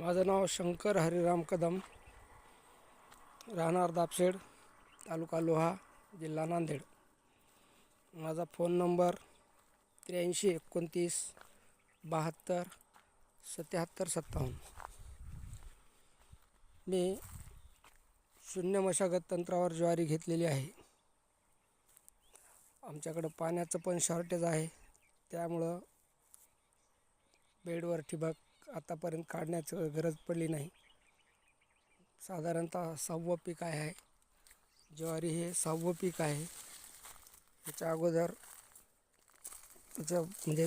माझं नाव शंकर हरिराम कदम, राहणार दापशेड, तालुका लोहा, जिल्हा नांदेड. माझा फोन नंबर 83 29 72 77 57. मी शून्य मशागत तंत्रावर ज्वारी घेतलेली आहे. आमच्याकडं पाण्याचं पण शॉर्टेज आहे, त्यामुळं बेडवर ठिबक आतापर्यंत काढण्याची गरज पडली नाही. साधारणतः 6वं पीक आहे. ज्वारी हे 6वं पीक आहे. याच्या अगोदर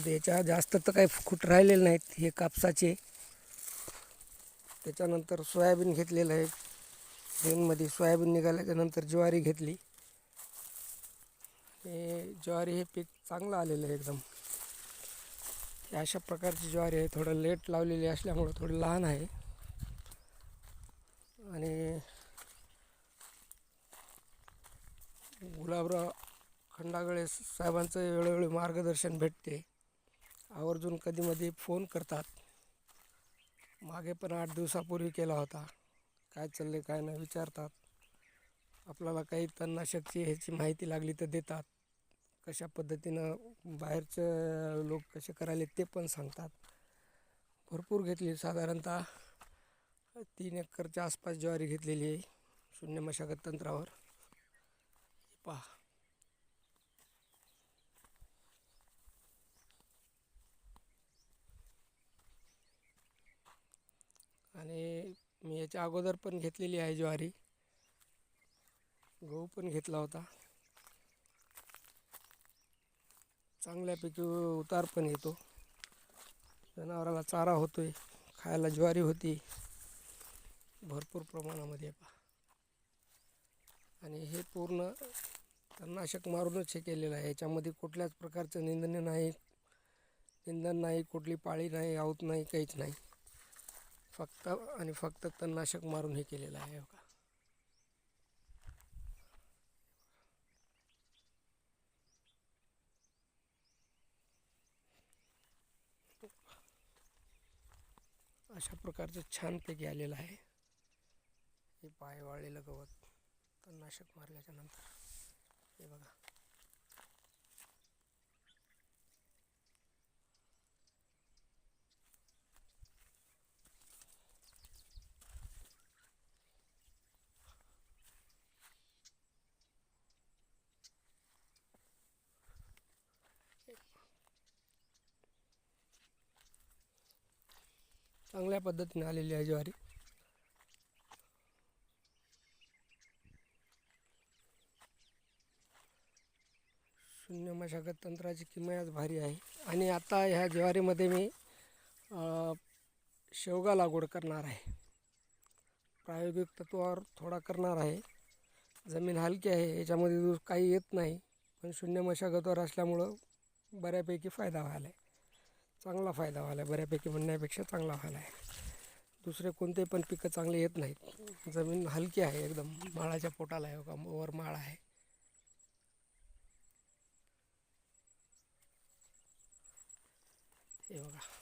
याच्या जास्त तर काही फूट राहिलेले नाहीत. हे कापसाचे. त्याच्यानंतर सोयाबीन घेतलेलं आहे. जूनमध्ये सोयाबीन निघाल्याच्यानंतर ज्वारी घेतली. हे ज्वारी हे पीक चांगलं आलेलं आहे एकदम. अशा प्रकारची ज्वारी आहे. थोडं लेट लावलेली असल्यामुळं थोडी लहान आहे. आणि गुलाबराव खंडागळे साहेबांचं वेळोवेळी मार्गदर्शन भेटते. आवर्जून कधीमध्ये फोन करतात. मागे पण 8 दिवसापूर्वी केला होता. काय चालले काय नाही विचारतात. आपल्याला काही तणनाशकची ह्याची माहिती लागली तर देतात. कशा पद्धतीनं बाहेरचे लोक कसे करायले ते पण सांगतात. भरपूर घेतली. साधारणतः 3 एकरच्या आसपास ज्वारी घेतलेली आहे शून्य मशागत तंत्रावर. पहा. आणि मी याच्या अगोदर पण घेतलेली आहे ज्वारी. गहू पण घेतला होता. चांगल्यापैकी उतार पण येतो. जनावराला चारा होतोय, खायला ज्वारी होती भरपूर प्रमाणामध्ये. पहा. आणि हे पूर्ण तणनाशक मारूनच हे केलेलं आहे. याच्यामध्ये कुठल्याच प्रकारचं निंदन नाही, कुठली पाळी नाही, आऊत नाही, काहीच नाही. फक्त आणि फक्त तणनाशक मारून हे केलेलं आहे. बघा. अशा प्रकारचं छानपैकी आलेलं आहे. हे पाय वाळलेलं गवत तणनाशक मारल्याच्या नंतर हे बघा. चांगल्या पद्धतीने आलेली आहे ज्वारी. शून्य मशागत तंत्राची किमयाच भारी आहे. आणि आता ह्या ज्वारीमध्ये मी शेवगा लागवड करणार आहे. प्रायोगिक तत्वावर थोडा करणार आहे. जमीन हलकी आहे, याच्यामध्ये काही येत नाही, पण शून्य मशागतवर असल्यामुळं बऱ्यापैकी फायदा व्हायला आहे. चांगला फायदा व्हायला आहे. बऱ्यापैकी म्हणण्यापेक्षा चांगला व्हायला आहे. दुसरे कोणते पण पिकं चांगले येत नाहीत. जमीन हलकी आहे एकदम. माळाच्या पोटाला आहे का वर माळ आहे. हे बघा.